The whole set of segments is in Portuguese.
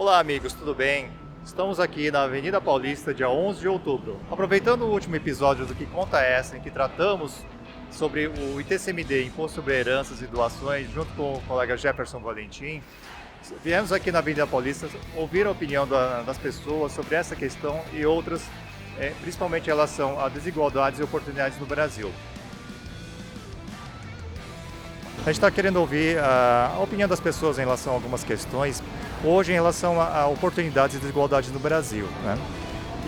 Olá amigos, tudo bem? Estamos aqui na Avenida Paulista, dia 11 de outubro. Aproveitando o último episódio do Que Conta é Essa, em que tratamos sobre o ITCMD, Imposto sobre Heranças e Doações, junto com o colega Jefferson Valentim, viemos aqui na Avenida Paulista ouvir a opinião das pessoas sobre essa questão e outras, principalmente em relação a desigualdades e oportunidades no Brasil. A gente está querendo ouvir a opinião das pessoas em relação a algumas questões, hoje em relação a oportunidades e desigualdades no Brasil, né?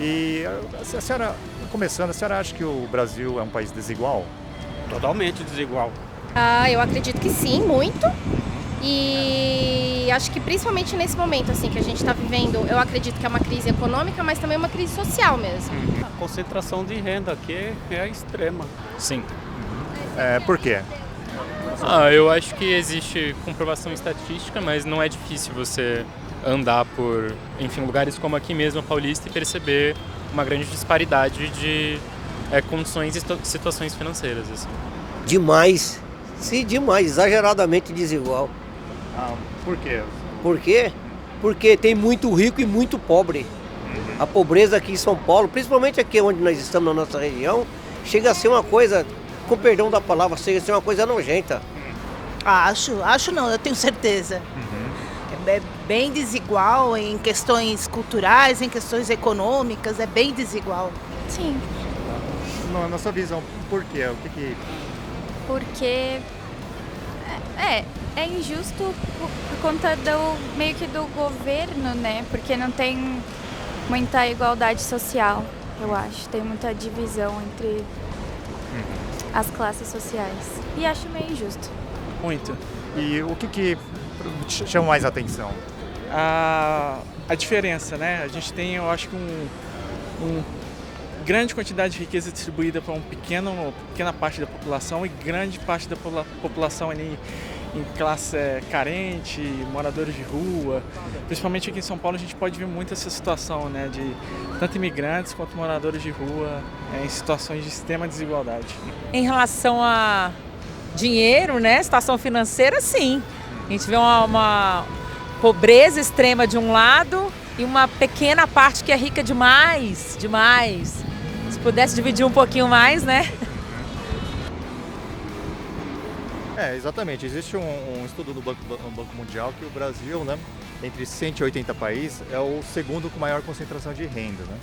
E a senhora, começando, a senhora acha que o Brasil é um país desigual? Totalmente desigual. Eu acredito que sim, muito. E acho que principalmente nesse momento assim que a gente está vivendo, eu acredito que é uma crise econômica, mas também uma crise social mesmo. A concentração de renda aqui é extrema. Sim. Por quê? Eu acho que existe comprovação estatística, mas não é difícil você andar por, enfim, lugares como aqui mesmo, a Paulista, e perceber uma grande disparidade de condições e situações financeiras. Assim. Demais. Sim, demais. Exageradamente desigual. Por quê? Por quê? Porque tem muito rico e muito pobre. A pobreza aqui em São Paulo, principalmente aqui onde nós estamos na nossa região, chega a ser uma coisa, com perdão da palavra, chega a ser uma coisa nojenta. Acho não, eu tenho certeza. É bem desigual em questões culturais, em questões econômicas, é bem desigual. Sim, Na sua visão, por quê? O que... Porque é injusto por conta meio que do governo, né? Porque não tem muita igualdade social, eu acho. Tem muita divisão entre as classes sociais. E acho meio injusto. Muito. E o que chama mais atenção? A diferença, né? A gente tem, eu acho que um grande quantidade de riqueza distribuída para pequena parte da população e grande parte da população ali em classe carente, moradores de rua. Principalmente aqui em São Paulo a gente pode ver muito essa situação, né? De tanto imigrantes quanto moradores de rua em situações de extrema desigualdade. Em relação a dinheiro, né? Situação financeira, sim. A gente vê uma pobreza extrema de um lado e uma pequena parte que é rica demais, demais. Se pudesse dividir um pouquinho mais, né? Exatamente. Existe um estudo do Banco Mundial que o Brasil, né, entre 180 países, é o segundo com maior concentração de renda, né?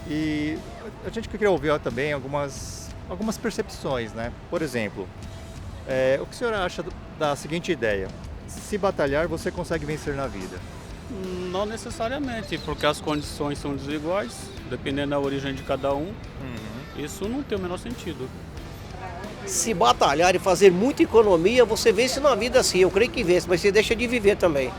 E a gente queria ouvir também algumas percepções, né? Por exemplo, o que a senhora acha da seguinte ideia? Se batalhar, você consegue vencer na vida? Não necessariamente, porque as condições são desiguais, dependendo da origem de cada um. Isso não tem o menor sentido. Se batalhar e fazer muita economia, você vence na vida sim. Eu creio que vence, mas você deixa de viver também.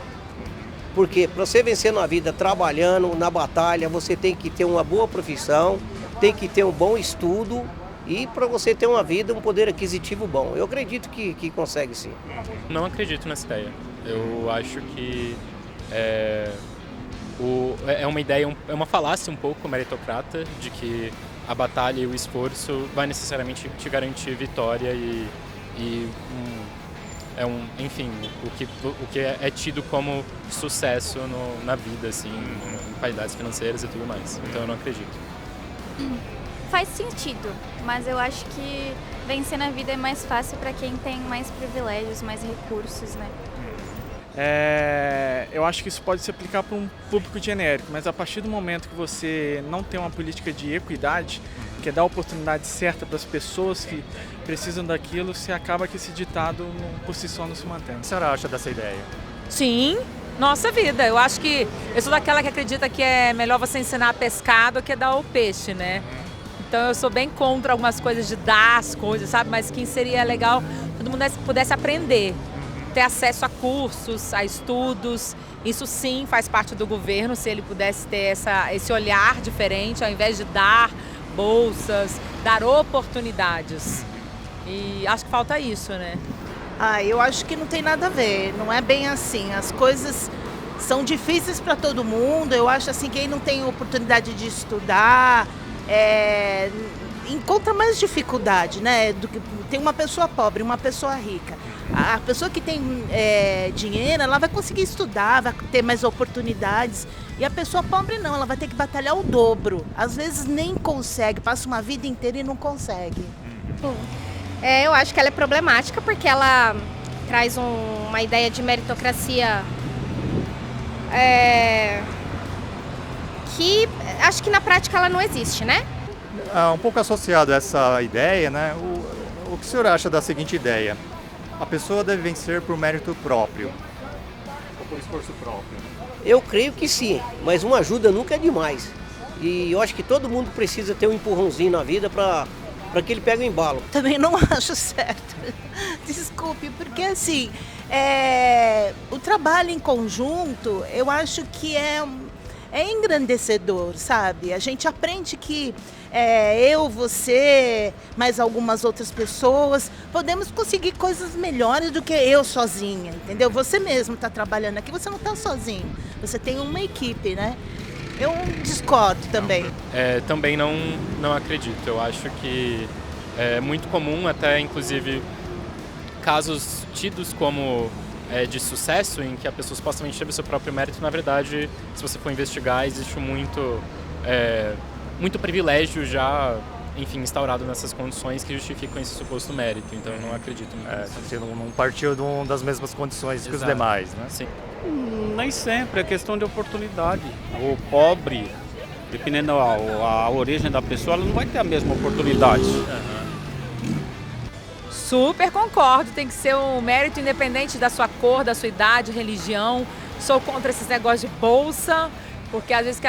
Porque para você vencer na vida trabalhando, na batalha, você tem que ter uma boa profissão, tem que ter um bom estudo e para você ter uma vida, um poder aquisitivo bom. Eu acredito que consegue sim. Não acredito nessa ideia. Eu acho que é uma ideia, é uma falácia um pouco meritocrata de que a batalha e o esforço vai necessariamente te garantir vitória enfim, o que é tido como sucesso na vida, assim, em qualidades financeiras e tudo mais. Então eu não acredito. Faz sentido, mas eu acho que vencer na vida é mais fácil para quem tem mais privilégios, mais recursos, né? Eu acho que isso pode se aplicar para um público genérico, mas a partir do momento que você não tem uma política de equidade, que é dar a oportunidade certa para as pessoas que precisam daquilo, você acaba que esse ditado por si só não se mantém. O que a senhora acha dessa ideia? Sim, nossa vida. Eu acho que eu sou daquela que acredita que é melhor você ensinar a pescar do que dar o peixe, né? Então eu sou bem contra algumas coisas de dar as coisas, sabe? Mas que seria legal todo mundo pudesse aprender. Ter acesso a cursos, a estudos, isso sim faz parte do governo, se ele pudesse ter esse olhar diferente, ao invés de dar bolsas, dar oportunidades. E acho que falta isso, né? Eu acho que não tem nada a ver, não é bem assim. As coisas são difíceis para todo mundo, eu acho assim, quem não tem oportunidade de estudar, encontra mais dificuldade, né? Tem uma pessoa pobre, uma pessoa rica. A pessoa que tem dinheiro, ela vai conseguir estudar, vai ter mais oportunidades. E a pessoa pobre não, ela vai ter que batalhar o dobro. Às vezes nem consegue, passa uma vida inteira e não consegue. Eu acho que ela é problemática porque ela traz uma ideia de meritocracia que acho que na prática ela não existe, né? Um pouco associado a essa ideia, né? O que o senhor acha da seguinte ideia? A pessoa deve vencer por mérito próprio, ou por esforço próprio? Eu creio que sim, mas uma ajuda nunca é demais. E eu acho que todo mundo precisa ter um empurrãozinho na vida para que ele pegue o embalo. Também não acho certo. Desculpe, porque assim, o trabalho em conjunto, eu acho que é engrandecedor, sabe? A gente aprende que eu, você, mais algumas outras pessoas, podemos conseguir coisas melhores do que eu sozinha, entendeu? Você mesmo está trabalhando aqui, você não está sozinho, você tem uma equipe, né? Eu discordo também. Também não acredito. Eu acho que é muito comum, até inclusive casos tidos como de sucesso, em que a pessoa supostamente teve o seu próprio mérito. Na verdade, se você for investigar, existe muito privilégio já, enfim, instaurado nessas condições que justificam esse suposto mérito. Então eu não acredito muito nisso. Você não partiu das mesmas condições que os demais, né? Sim. Nem sempre, é questão de oportunidade. O pobre, dependendo a origem da pessoa, ela não vai ter a mesma oportunidade. Super concordo, tem que ser um mérito independente da sua cor, da sua idade, religião. Sou contra esses negócios de bolsa, porque às vezes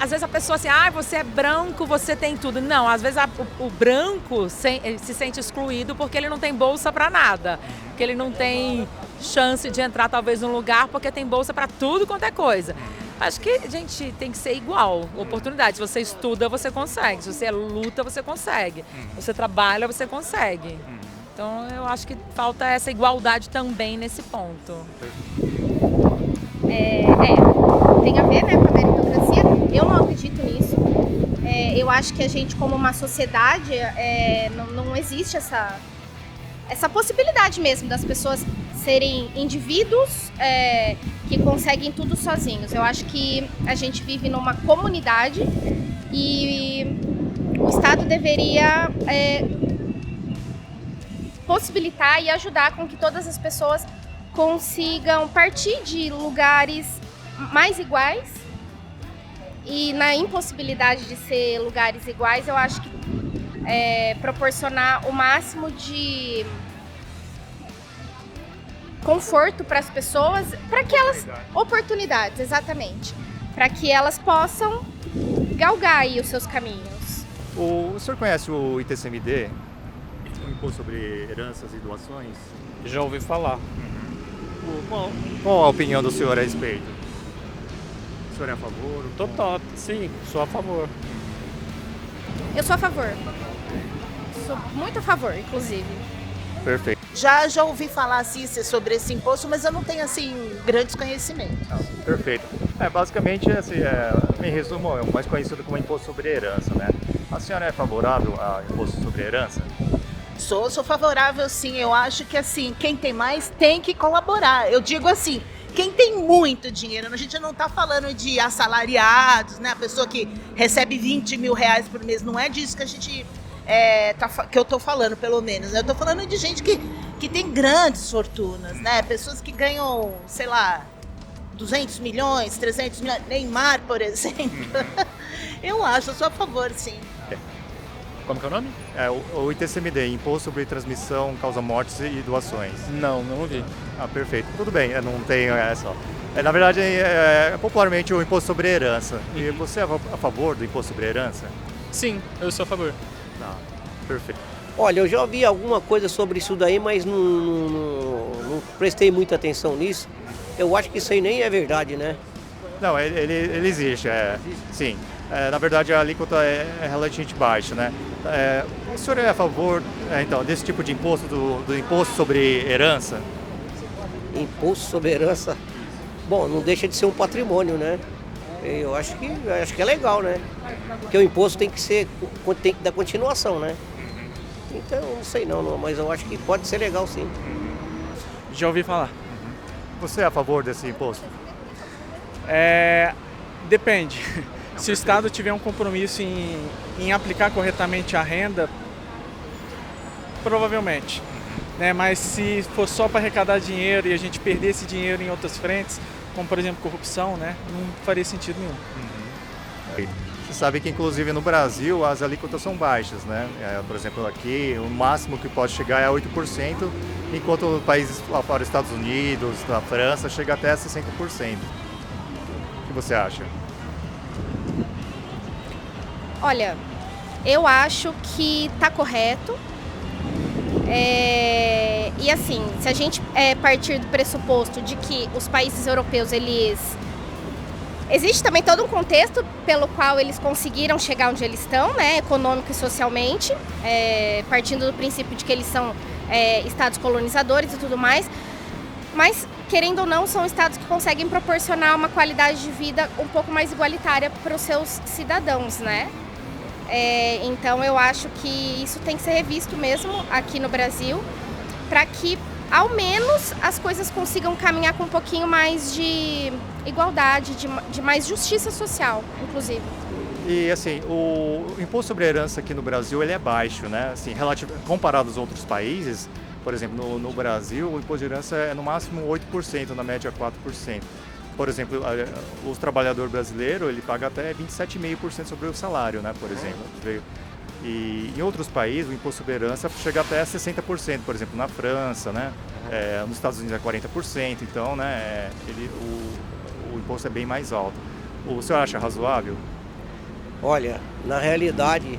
às vezes a pessoa assim, você é branco, você tem tudo. Não, às vezes o branco se sente excluído porque ele não tem bolsa para nada, porque ele não tem chance de entrar talvez num lugar porque tem bolsa para tudo quanto é coisa. Acho que a gente tem que ser igual, oportunidade. Se você estuda, você consegue. Se você luta, você consegue. Se você trabalha, você consegue. Então eu acho que falta essa igualdade também nesse ponto. Tem a ver, né, com a meritocracia. Eu não acredito nisso. Eu acho que a gente, como uma sociedade, não existe essa possibilidade mesmo das pessoas serem indivíduos que conseguem tudo sozinhos. Eu acho que a gente vive numa comunidade e o Estado deveria possibilitar e ajudar com que todas as pessoas consigam partir de lugares mais iguais. E na impossibilidade de ser lugares iguais, eu acho que proporcionar o máximo de conforto para as pessoas, para que elas... Oportunidades, exatamente. Para que elas possam galgar aí os seus caminhos. O senhor conhece o ITCMD? O Imposto sobre Heranças e Doações? Já ouvi falar. Qual a opinião do senhor a respeito? O senhor é a favor? Total, sim, sou a favor. Eu sou a favor. Sou muito a favor, inclusive. Perfeito. Já ouvi falar assim sobre esse imposto, mas eu não tenho assim grandes conhecimentos. Perfeito. Basicamente, assim, em resumo, é o mais conhecido como Imposto sobre Herança, né? A senhora é favorável ao Imposto sobre Herança? Sou favorável, sim. Eu acho que assim, quem tem mais tem que colaborar. Eu digo assim, quem tem muito dinheiro, a gente não está falando de assalariados, né? A pessoa que recebe 20 mil reais por mês, não é disso que a gente que eu estou falando, pelo menos. Eu estou falando de gente que tem grandes fortunas, né? Pessoas que ganham, sei lá, 200 milhões, 300 milhões, Neymar, por exemplo. Eu sou a favor, sim. Como que é o nome? O ITCMD, Imposto sobre Transmissão, Causa Mortes e Doações. Não ouvi. Perfeito. Tudo bem, não tem essa. Na verdade, popularmente o Imposto sobre Herança. E você é a favor do Imposto sobre Herança? Sim, eu sou a favor. Perfeito. Olha, eu já ouvi alguma coisa sobre isso daí, mas não prestei muita atenção nisso. Eu acho que isso aí nem é verdade, né? Não, ele existe, sim. Na verdade, a alíquota é relativamente baixa, né? O senhor é a favor, então, desse tipo de imposto, do imposto sobre herança? Imposto sobre herança? Bom, não deixa de ser um patrimônio, né? Eu acho que é legal, né? Porque o imposto tem que dar continuação, né? Então, não sei não, mas eu acho que pode ser legal sim. Já ouvi falar. Você é a favor desse imposto? Depende. Se o Estado tiver um compromisso em aplicar corretamente a renda, provavelmente. Né? Mas se for só para arrecadar dinheiro e a gente perder esse dinheiro em outras frentes, como por exemplo corrupção, né? Não faria sentido nenhum. Você sabe que inclusive no Brasil as alíquotas são baixas, né? Por exemplo, aqui o máximo que pode chegar é 8%, enquanto países lá fora, Estados Unidos, na França, chega até 60%. O que você acha? Olha, eu acho que tá correto. E assim, se a gente partir do pressuposto de que os países europeus, existe também todo um contexto pelo qual eles conseguiram chegar onde eles estão, né, econômico e socialmente, partindo do princípio de que eles são estados colonizadores e tudo mais, mas, querendo ou não, são estados que conseguem proporcionar uma qualidade de vida um pouco mais igualitária para os seus cidadãos, né? Então eu acho que isso tem que ser revisto mesmo aqui no Brasil, para que ao menos as coisas consigam caminhar com um pouquinho mais de igualdade, de mais justiça social, inclusive. E assim, o imposto sobre a herança aqui no Brasil ele é baixo, né? Assim, comparado aos outros países, por exemplo, no Brasil o imposto de herança é no máximo 8%, na média 4%. Por exemplo, o trabalhador brasileiro ele paga até 27,5% sobre o salário, né? Por exemplo. E em outros países o imposto sobre herança chega até 60%, por exemplo, na França, né? Nos Estados Unidos é 40%, então, né? O imposto é bem mais alto. O senhor acha razoável? Olha, na realidade,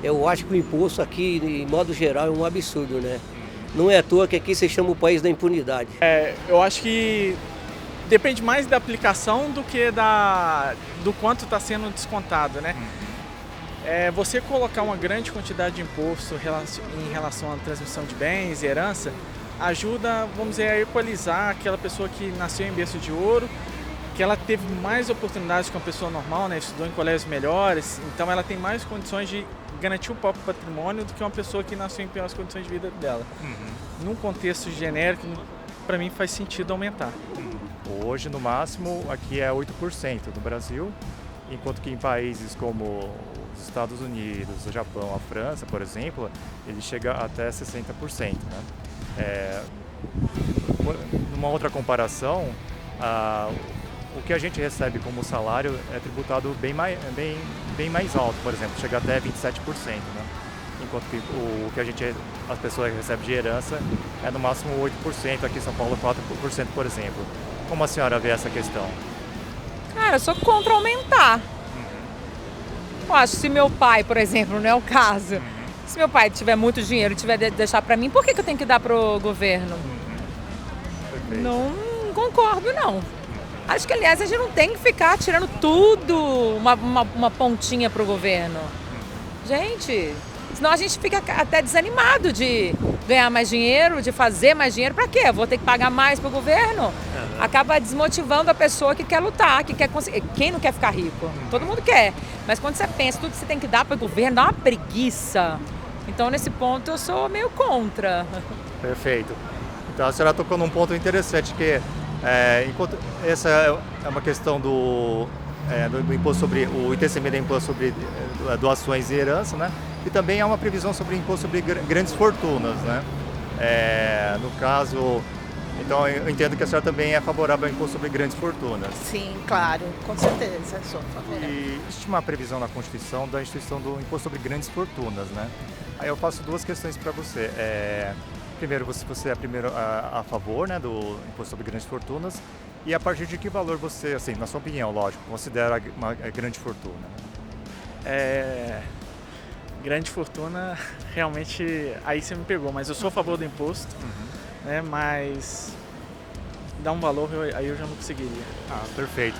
eu acho que o imposto aqui, em modo geral, é um absurdo, né? Não é à toa que aqui se chama o país da impunidade. Eu acho que depende mais da aplicação do que do quanto está sendo descontado, né? Você colocar uma grande quantidade de imposto em relação à transmissão de bens e herança ajuda, vamos dizer, a equalizar aquela pessoa que nasceu em berço de ouro, que ela teve mais oportunidades que uma pessoa normal, né? Estudou em colégios melhores, então ela tem mais condições de garantir o próprio patrimônio do que uma pessoa que nasceu em piores condições de vida dela. Num contexto genérico, para mim faz sentido aumentar. Hoje, no máximo, aqui é 8% no Brasil, enquanto que em países como os Estados Unidos, o Japão, a França, por exemplo, ele chega até 60%. Né? Numa outra comparação, o que a gente recebe como salário é tributado bem mais alto, por exemplo, chega até 27%. Né? Enquanto que o que as pessoas recebem de herança é no máximo 8%, aqui em São Paulo 4%, por exemplo. Como a senhora vê essa questão? Cara, eu sou contra aumentar. Eu acho que se meu pai, por exemplo, não é o caso, se meu pai tiver muito dinheiro e tiver de deixar para mim, por que eu tenho que dar pro governo? Não concordo, não. Acho que, aliás, a gente não tem que ficar tirando tudo, uma pontinha pro governo. Gente, senão a gente fica até desanimado de ganhar mais dinheiro, de fazer mais dinheiro. Para quê? Eu vou ter que pagar mais pro governo? Acaba desmotivando a pessoa que quer lutar, que quer conseguir. Quem não quer ficar rico? Todo mundo quer. Mas quando você pensa tudo que você tem que dar pro governo, dá uma preguiça. Então, nesse ponto, eu sou meio contra. Perfeito. Então, a senhora tocou num ponto interessante, que enquanto essa é uma questão do imposto sobre o ITCMD, imposto sobre doações e herança, né? E também há uma previsão sobre imposto sobre grandes fortunas, né? No caso, então eu entendo que a senhora também é favorável ao imposto sobre grandes fortunas. Sim, claro, com certeza, sou favorável. E existe uma previsão na Constituição da instituição do imposto sobre grandes fortunas, né? Aí eu faço duas questões para você. Primeiro, você é a favor, né, do imposto sobre grandes fortunas, e a partir de que valor você, assim, na sua opinião, lógico, considera uma grande fortuna? Grande fortuna, realmente, aí você me pegou, mas eu sou a favor do imposto, né, mas dar um valor aí eu já não conseguiria. Perfeito.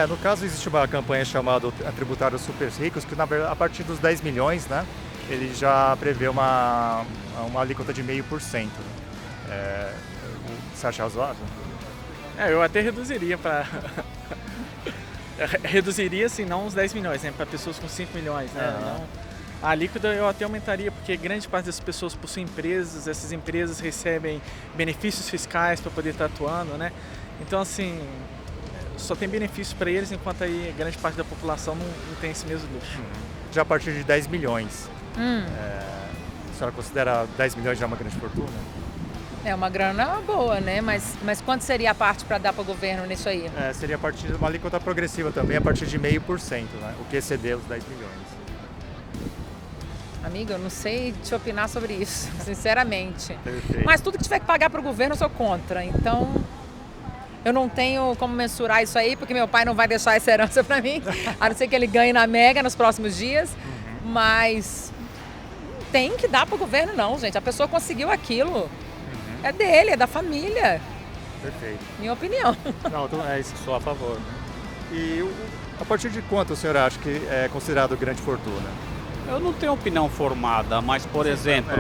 No caso, existe uma campanha chamada Tributários Super Ricos, que na verdade, a partir dos 10 milhões, né, ele já prevê uma alíquota de 0,5%. Você acha razoável? Eu até reduziria para... reduziria, assim, não uns 10 milhões, né? Para pessoas com 5 milhões, né? Aham. Não, a alíquota eu até aumentaria, porque grande parte das pessoas possuem empresas, essas empresas recebem benefícios fiscais para poder estar atuando, né? Então, assim, só tem benefício para eles, enquanto aí grande parte da população não tem esse mesmo luxo. Já a partir de 10 milhões. A senhora considera 10 milhões já uma grande fortuna? É uma grana boa, né? Mas quanto seria a parte para dar para o governo nisso aí? Seria a partir de uma alíquota progressiva também, a partir de 0,5%, né? O que exceder os 10 milhões. Amiga, eu não sei te opinar sobre isso, sinceramente. Perfeito. Mas tudo que tiver que pagar para o governo eu sou contra. Então, eu não tenho como mensurar isso aí, porque meu pai não vai deixar essa herança para mim, a não ser que ele ganhe na Mega nos próximos dias. Mas tem que dar para o governo não, gente. A pessoa conseguiu aquilo. É dele, é da família. Perfeito. Minha opinião. Não, então é isso. Sou a favor. E a partir de quanto a senhora acha que é considerado grande fortuna? Eu não tenho opinião formada, mas, por exemplo,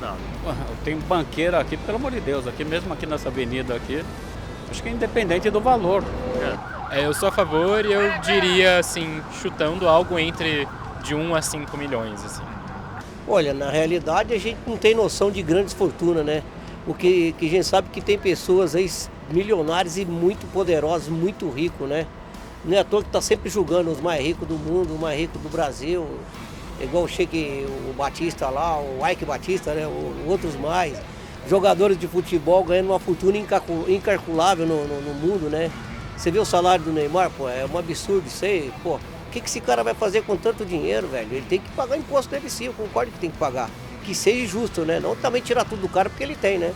Não. eu tenho banqueiro aqui, pelo amor de Deus, aqui mesmo aqui nessa avenida aqui, acho que é independente do valor. Eu sou a favor e eu diria, assim, chutando algo entre de 1 a 5 milhões, assim. Olha, na realidade a gente não tem noção de grandes fortunas, né? O que a gente sabe que tem pessoas aí milionárias e muito poderosas, muito ricos, né? Não é à toa que está sempre julgando os mais ricos do mundo, os mais ricos do Brasil, igual o Batista lá, o Ike Batista, né? Outros mais. Jogadores de futebol ganhando uma fortuna incalculável no mundo, né? Você vê o salário do Neymar, pô, é um absurdo isso aí, pô. O que esse cara vai fazer com tanto dinheiro, velho? Ele tem que pagar imposto deve sim, eu concordo que tem que pagar. Que seja justo, né? Não também tirar tudo do cara porque ele tem, né?